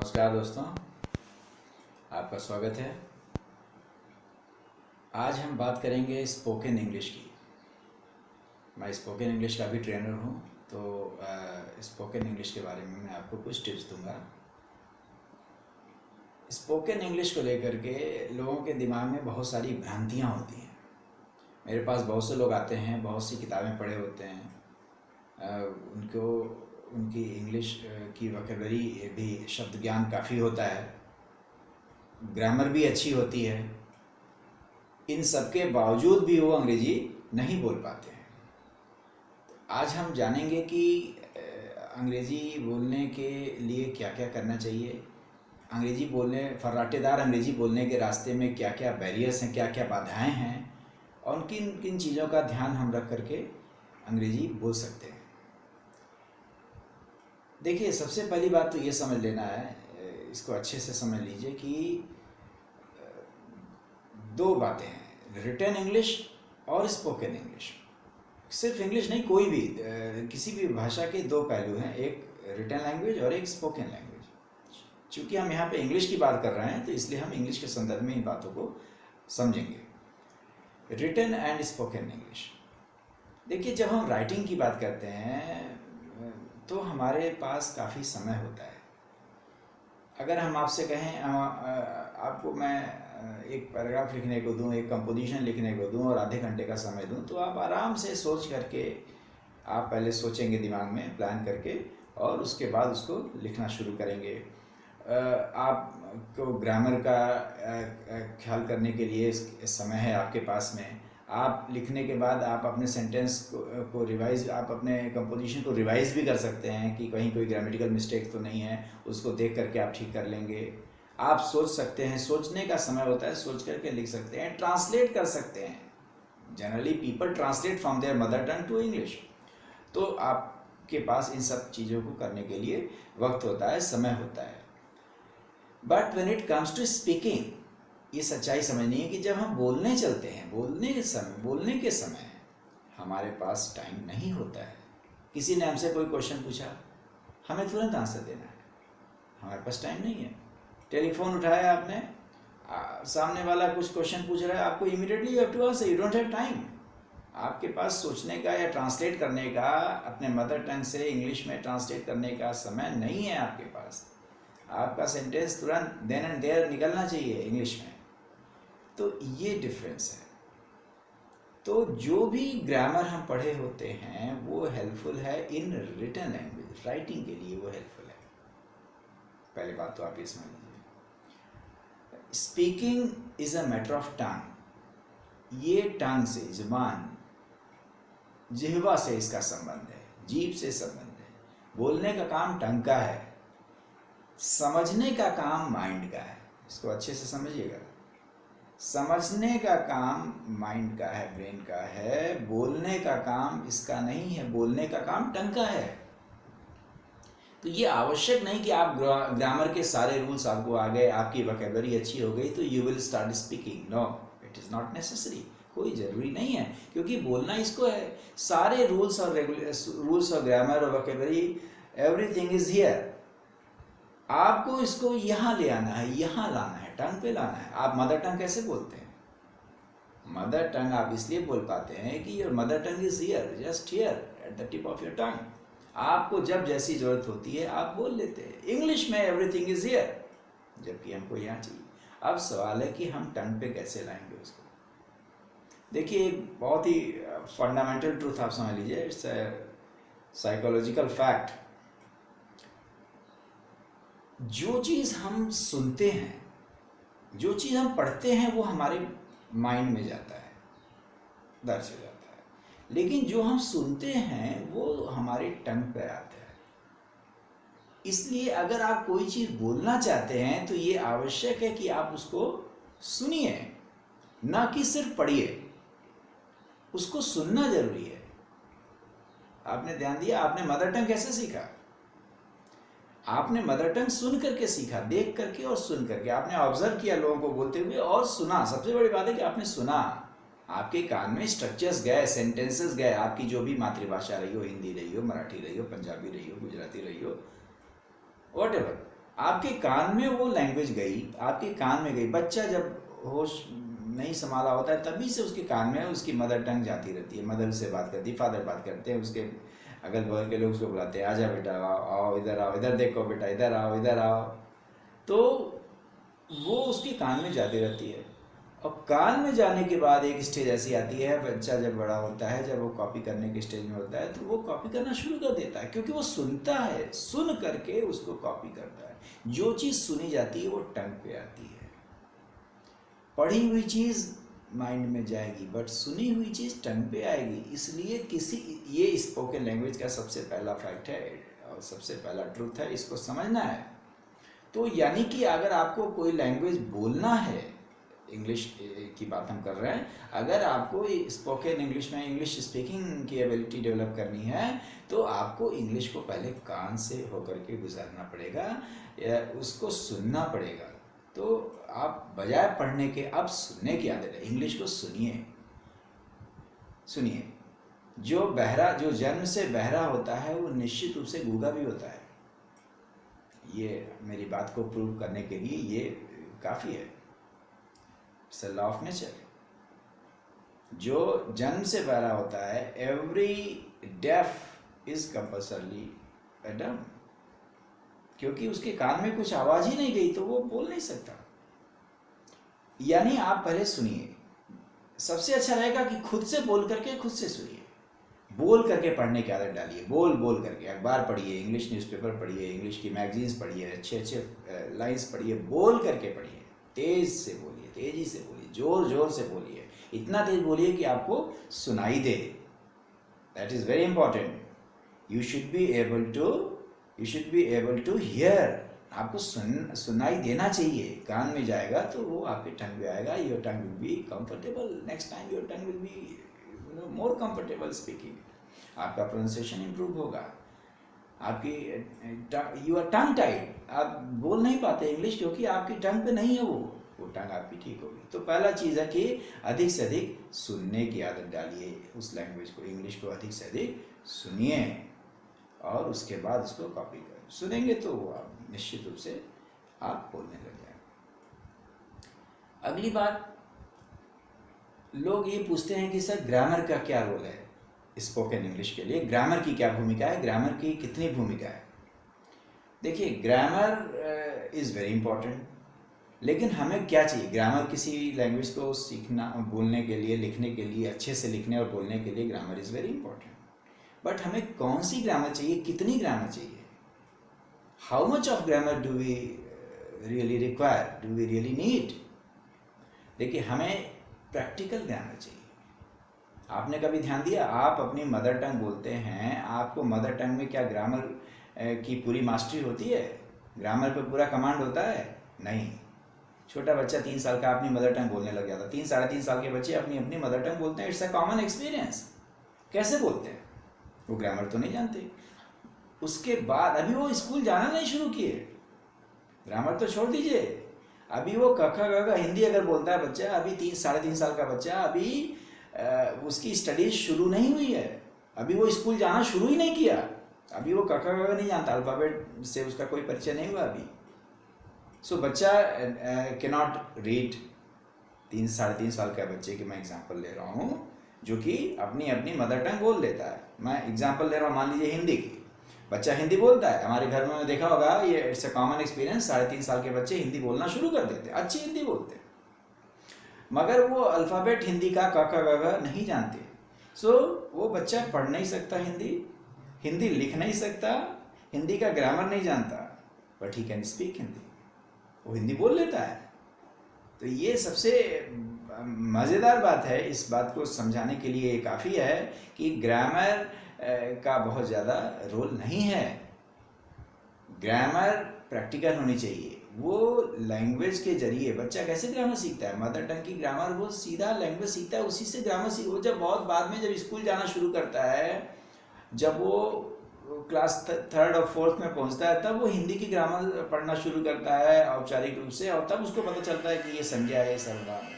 नमस्कार दोस्तों, आपका स्वागत है। आज हम बात करेंगे स्पोकन इंग्लिश की। मैं स्पोकन इंग्लिश का भी ट्रेनर हूँ, तो स्पोकन इंग्लिश के बारे में मैं आपको कुछ टिप्स दूंगा। स्पोकन इंग्लिश को लेकर के लोगों के दिमाग में बहुत सारी भ्रांतियाँ होती हैं। मेरे पास बहुत से लोग आते हैं, बहुत सी किताबें पढ़े होते हैं, उनकी इंग्लिश की वोकैबुलरी भी, शब्द ज्ञान काफ़ी होता है, ग्रामर भी अच्छी होती है। इन सब के बावजूद भी वो अंग्रेजी नहीं बोल पाते हैं। तो आज हम जानेंगे कि अंग्रेजी बोलने के लिए क्या क्या करना चाहिए, अंग्रेजी बोलने, फर्राटेदार अंग्रेजी बोलने के रास्ते में क्या क्या बैरियर्स हैं, क्या क्या बाधाएं हैं, और किन किन चीज़ों का ध्यान हम रख करके अंग्रेजी बोल सकते हैं। देखिए, सबसे पहली बात तो ये समझ लेना है, इसको अच्छे से समझ लीजिए कि दो बातें हैं, रिटन इंग्लिश और स्पोकन इंग्लिश। सिर्फ इंग्लिश नहीं, कोई भी किसी भी भाषा के दो पहलू हैं, एक रिटन लैंग्वेज और एक स्पोकन लैंग्वेज। चूँकि हम यहाँ पे इंग्लिश की बात कर रहे हैं, तो इसलिए हम इंग्लिश के संदर्भ में इन बातों को समझेंगे। Written and spoken English. देखिए, जब हम राइटिंग की बात करते हैं तो हमारे पास काफ़ी समय होता है। अगर हम आपसे कहें, आपको मैं एक पैराग्राफ लिखने को दूं, एक कंपोजिशन लिखने को दूं और आधे घंटे का समय दूं, तो आप आराम से सोच करके, आप पहले सोचेंगे दिमाग में प्लान करके, और उसके बाद उसको लिखना शुरू करेंगे। आपको ग्रामर का ख्याल करने के लिए समय है आपके पास में। आप लिखने के बाद आप अपने सेंटेंस को रिवाइज, आप अपने कंपोजिशन को रिवाइज भी कर सकते हैं कि कहीं कोई ग्रामेटिकल मिस्टेक तो नहीं है, उसको देख करके आप ठीक कर लेंगे। आप सोच सकते हैं, सोचने का समय होता है, सोच करके लिख सकते हैं। ट्रांसलेट कर सकते हैं। Generally people translate from their mother tongue to English. तो आपके पास इन सब चीज़ों को करने के लिए वक्त होता है, समय होता है। But when it comes to speaking, ये सच्चाई समझनी है कि जब हम बोलने चलते हैं, बोलने के समय हमारे पास टाइम नहीं होता है। किसी ने हमसे कोई क्वेश्चन पूछा, हमें तुरंत आंसर देना है, हमारे पास टाइम नहीं है। टेलीफोन उठाया आपने, सामने वाला कुछ क्वेश्चन पूछ रहा है, आपको immediately you have to answer, you don't have time. आपके पास सोचने का या ट्रांसलेट करने का, अपने मदर टंग से इंग्लिश में ट्रांसलेट करने का समय नहीं है आपके पास। आपका सेंटेंस तुरंत देन एंड देयर निकलना चाहिए इंग्लिश में। तो ये डिफरेंस है। तो जो भी ग्रामर हम पढ़े होते हैं वो हेल्पफुल है इन रिटन लैंग्वेज, राइटिंग के लिए वो हेल्पफुल है। पहली बात तो आप ये समझ लीजिए। Speaking is a matter of tongue. ये टंग से, जुबान, जिह्वा से इसका संबंध है, जीभ से संबंध है। बोलने का काम टंग का है, समझने का काम माइंड का है। इसको अच्छे से समझिएगा। समझने का काम माइंड का है, ब्रेन का है। बोलने का काम इसका नहीं है, बोलने का काम टंग का है। तो ये आवश्यक नहीं कि आप ग्रामर के सारे रूल्स आपको आ गए, आपकी वोकैबुलरी अच्छी हो गई तो you will start speaking. No, it is not necessary. कोई ज़रूरी नहीं है, क्योंकि बोलना इसको है। सारे रूल्स और ग्रामर और वोकैबुलरी, एवरीथिंग इज हियर। आपको इसको यहाँ ले आना है, यहाँ लाना है, टंग पे लाना है। आप मदर टंग कैसे बोलते हैं? मदर टंग आप इसलिए बोल पाते हैं कि your mother tongue is here, just here at the tip of your tongue. आपको जब जैसी जरूरत होती है आप बोल लेते हैं। इंग्लिश में एवरीथिंग इज हियर, जबकि हमको यहाँ चाहिए। अब सवाल है कि हम टंग पे कैसे लाएंगे उसको। देखिए, एक बहुत ही फंडामेंटल ट्रूथ आप समझ लीजिए, इट्स साइकोलॉजिकल फैक्ट। जो चीज़ हम सुनते हैं, जो चीज़ हम पढ़ते हैं, वो हमारे माइंड में जाता है, दर्ज हो जाता है। लेकिन जो हम सुनते हैं वो हमारे टंग पे आता है। इसलिए अगर आप कोई चीज़ बोलना चाहते हैं तो ये आवश्यक है कि आप उसको सुनिए, ना कि सिर्फ पढ़िए। उसको सुनना जरूरी है। आपने ध्यान दिया, आपने मदर टंग कैसे सीखा? आपने मदर टंग सुन करके सीखा, देख करके और सुन करके। आपने ऑब्जर्व किया लोगों को बोलते हुए और सुना। सबसे बड़ी बात है कि आपने सुना, आपके कान में स्ट्रक्चर्स गए, सेंटेंसेस गए। आपकी जो भी मातृभाषा रही हो, हिंदी रही हो, मराठी रही हो, पंजाबी रही हो, गुजराती रही हो, व्हाटएवर, आपके कान में वो लैंग्वेज गई, आपके कान में गई। बच्चा जब होश नहीं संभाला होता है तभी से उसके कान में उसकी मदर टंग जाती रहती है। मदर से बात करती है, फादर बात करते हैं, उसके अगल बगल के लोग उसको बुलाते हैं, आजा बेटा, आओ इधर आओ, इधर देखो बेटा, इधर आओ, इधर आओ। तो वो उसके कान में जाती रहती है। और कान में जाने के बाद एक स्टेज ऐसी आती है, बच्चा जब बड़ा होता है, जब वो कॉपी करने के स्टेज में होता है, तो वो कॉपी करना शुरू कर देता है, क्योंकि वो सुनता है, सुन करके उसको कॉपी करता है। जो चीज़ सुनी जाती है वो टंग पे आती है। पढ़ी हुई चीज़ माइंड में जाएगी, बट सुनी हुई चीज़ टंग पे आएगी। इसलिए ये स्पोकन लैंग्वेज का सबसे पहला फैक्ट है और सबसे पहला ट्रूथ है, इसको समझना है। तो यानी कि अगर आपको कोई लैंग्वेज बोलना है, इंग्लिश की बात हम कर रहे हैं, अगर आपको स्पोकन इंग्लिश में इंग्लिश स्पीकिंग की एबिलिटी डेवलप करनी है, तो आपको इंग्लिश को पहले कान से होकर के गुजारना पड़ेगा, या उसको सुनना पड़ेगा। तो आप बजाय पढ़ने के अब सुनने की आदत है। इंग्लिश को सुनिए, सुनिए। जो जन्म से बहरा होता है वो निश्चित रूप से गूंगा भी होता है। ये मेरी बात को प्रूव करने के लिए ये काफ़ी है। It's a law of nature. जो जन्म से बहरा होता है, एवरी डेफ इज कंपल्सरली अ डम, क्योंकि उसके कान में कुछ आवाज ही नहीं गई तो वो बोल नहीं सकता। यानी आप पहले सुनिए। सबसे अच्छा रहेगा कि खुद से बोल करके खुद से सुनिए। बोल करके पढ़ने की आदत डालिए। बोल करके अखबार पढ़िए, इंग्लिश न्यूज़पेपर पढ़िए, इंग्लिश की मैगजीन्स पढ़िए, अच्छे लाइन्स पढ़िए, बोल करके पढ़िए। तेज से बोलिए, तेजी से बोलिए, जोर से बोलिए, इतना तेज बोलिए कि आपको सुनाई दे। That is very important. You should be able to hear. आपको सुनाई देना चाहिए। कान में जाएगा तो वो आपके टंग में आएगा। Your tongue will be comfortable. Next time your tongue will be more comfortable speaking. आपका प्रोनाउंसिएशन इंप्रूव होगा। आपकी यू आर टंग टाइड, आप बोल नहीं पाते इंग्लिश क्योंकि आपकी टंग पे नहीं है वो टंग आपकी ठीक होगी। तो पहला चीज़ है कि अधिक से अधिक सुनने की आदत डालिए। उस लैंग्वेज को, इंग्लिश को अधिक से अधिक सुनिए और उसके बाद उसको कॉपी करें। सुनेंगे तो आप निश्चित रूप से आप बोलने लग जाएंगे। अगली बात, लोग ये पूछते हैं कि सर ग्रामर का क्या रोल है स्पोकन इंग्लिश के लिए, ग्रामर की क्या भूमिका है, ग्रामर की कितनी भूमिका है। देखिए, ग्रामर इज़ वेरी इंपॉर्टेंट, लेकिन हमें क्या चाहिए? ग्रामर किसी लैंग्वेज को सीखना, बोलने के लिए, लिखने के लिए, अच्छे से लिखने और बोलने के लिए grammar is very important. But हमें कौन सी ग्रामर चाहिए, कितनी ग्रामर चाहिए? How much of grammar do we really require, do we really need? देखिए, हमें प्रैक्टिकल ग्रामर चाहिए। आपने कभी ध्यान दिया, आप अपनी मदर टंग बोलते हैं, आपको मदर टंग में क्या ग्रामर की पूरी मास्टरी होती है? ग्रामर पे पूरा कमांड होता है? नहीं। छोटा बच्चा 3 साल का अपनी मदर टंग बोलने लग जाता। 3 साढ़े 3 साल के बच्चे अपनी अपनी मदर टंग बोलते हैं। It's a common experience. कैसे बोलते हैं? वो ग्रामर तो नहीं जानते। उसके बाद अभी वो स्कूल जाना नहीं शुरू किए, ग्रामर तो छोड़ दीजिए। अभी वो क ख ग घ हिंदी अगर बोलता है बच्चा, अभी 3 साढ़े 3 साल का बच्चा, अभी उसकी स्टडीज शुरू नहीं हुई है, अभी वो स्कूल जाना शुरू ही नहीं किया, अभी वो क ख ग घ नहीं जानता, अल्फ़ाबेट से उसका कोई परिचय नहीं हुआ अभी। सो बच्चा कैन नॉट रीड। 3 साढ़े 3 साल का बच्चे की मैं एग्जांपल ले रहा हूँ, जो कि अपनी अपनी मदर टंग बोल लेता है। मैं एग्जांपल ले रहा हूँ, मान लीजिए हिंदी की। बच्चा हिंदी बोलता है, हमारे घर में देखा होगा, ये इट्स अ कॉमन एक्सपीरियंस, 3.5 साल के बच्चे हिंदी बोलना शुरू कर देते हैं, अच्छी हिंदी बोलते हैं, मगर वो अल्फ़ाबेट हिंदी का क ख ग घ नहीं जानते। सो वो बच्चा पढ़ नहीं सकता हिंदी लिख नहीं सकता, हिंदी का ग्रामर नहीं जानता, but he can speak Hindi, वो हिंदी बोल लेता है। तो ये सबसे मज़ेदार बात है। इस बात को समझाने के लिए काफ़ी है कि ग्रामर का बहुत ज़्यादा रोल नहीं है। ग्रामर प्रैक्टिकल होनी चाहिए। वो लैंग्वेज के जरिए बच्चा कैसे ग्रामर सीखता है? मदर टंग की ग्रामर वो सीधा लैंग्वेज सीखता है, उसी से ग्रामर सीख। वो जब बहुत बाद में जब स्कूल जाना शुरू करता है, जब वो क्लास 3rd और 4th में पहुंचता है, तब वो हिंदी की ग्रामर पढ़ना शुरू करता है औपचारिक रूप से, और तब उसको पता चलता है कि ये संज्ञा है, ये सर्वनाम है।